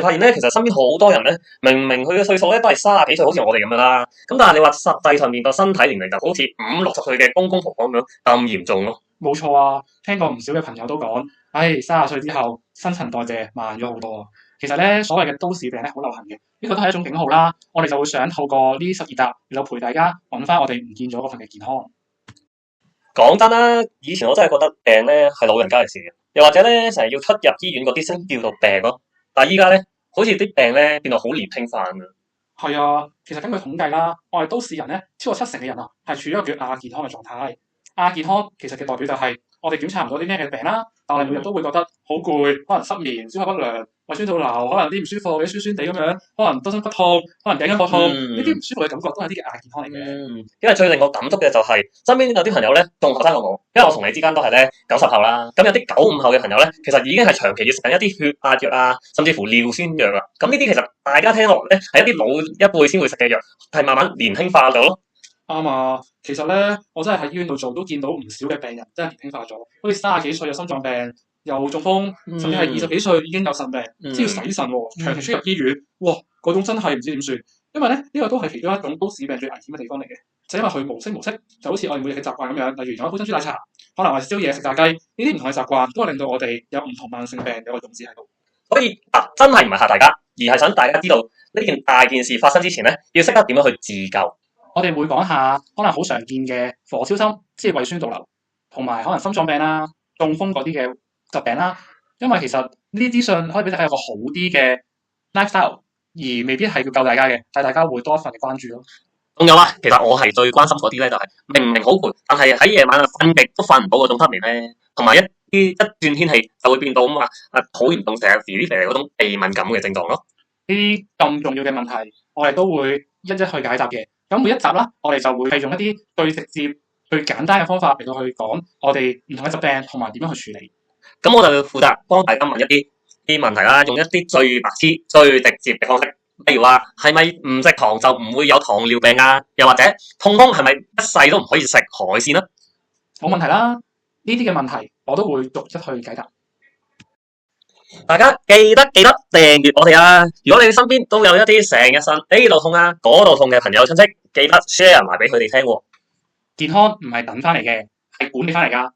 哋發現咧，其實身邊好多人咧，明明佢嘅歲數咧都係30幾歲，好似我哋咁樣啦。咁但係你話實際上面個身體年齡就好似50、60歲嘅公公婆婆咁樣咁嚴重咯。冇錯啊，聽過唔少嘅朋友都講，30歲之後新陳代謝慢咗好多啊。其實咧，所謂嘅都市病咧，好流行嘅，呢個都係一種警號啦。我哋就會想透過呢12集嚟到陪大家揾翻我哋唔見咗嗰份嘅健康。講真啦，以前我真係覺得病咧係老人家嘅事嘅，又或者咧成日要出入醫院嗰啲先叫做病咯。但係依家咧，好似啲病咧變到好年輕化咁樣。係啊，其實根據統計啦，我哋都市人咧超過70%嘅人啊，係處於一個叫亞健康嘅狀態。亞健康其實嘅代表就係我哋檢查唔到啲咩嘅病啦，但我哋每日都會覺得好攰，可能失眠、消化不良、胃酸倒流，可能啲唔舒服，有啲酸酸地咁樣，可能周身骨痛，可能頸筋膊痛，呢啲唔舒服嘅感覺都係啲嘅亞健康嚟嘅。因為最令我感觸嘅就係、身邊有啲朋友咧仲後生過我，因為我同你之間都係咧90後啦。咁有啲95後嘅朋友咧，其實已經係長期要食緊一啲血壓藥啊，甚至乎尿酸藥啦。咁呢啲其實大家聽落咧係一啲老一輩先會食嘅藥，係慢慢年輕化咗咯。啱啊，其實咧，我真係喺醫院度做，都見到唔少嘅病人真係年輕化咗，好似30幾歲有心臟病，又中風，甚至係20幾歲已經有腎病，先要洗腎喎，長期出入醫院，哇，嗰種真係唔知點算。因為咧，呢個都係其中一種都市病最危險嘅地方嚟嘅，就因為佢無聲無息，就好似我哋每日嘅習慣咁樣，例如飲一杯珍珠奶茶，可能話宵夜食炸雞，呢啲唔同嘅習慣都係令到我哋有唔同慢性病嘅一個種子喺度。所以真係唔係嚇大家，而係想大家知道呢件大件事發生之前咧，要識得點樣去自救。我哋會講下可能好常見嘅火燒心，即係胃酸倒流，同埋可能心臟病啦、中風嗰啲嘅疾病啦。因為其實呢啲資訊可以俾大家有個好啲嘅 lifestyle，而未必係要救大家嘅，但係大家會多一份嘅關注咯。仲有啊，其實我係最關心嗰啲咧，就係明明好攰，但係喺夜晚啊瞓極都瞓唔到嗰種失眠咧，同埋一轉天氣就會變到咁啊好嚴重，成日肥啲肥嗰種鼻敏感嘅症狀咯。呢啲咁重要嘅問題，我哋都會一一去解答嘅。咁每一集啦，我哋就會係用一啲最直接、最簡單嘅方法嚟到去講我哋唔同嘅疾病同埋點樣去處理。咁我就負責幫大家問一啲問題啦，用一啲最白痴、最直接嘅方式，例如話係咪唔食糖就唔會有糖尿病啊？又或者痛風係咪一世都唔可以食海鮮啊？冇問題啦，呢啲嘅問題我都會逐一去解答。大家記得訂閱我哋啊！如果你身邊都有一啲成日腎呢度痛啊、嗰度痛嘅朋友親戚，記得 share 埋俾佢哋聽喎。健康唔係等翻嚟嘅，係管理翻嚟㗎。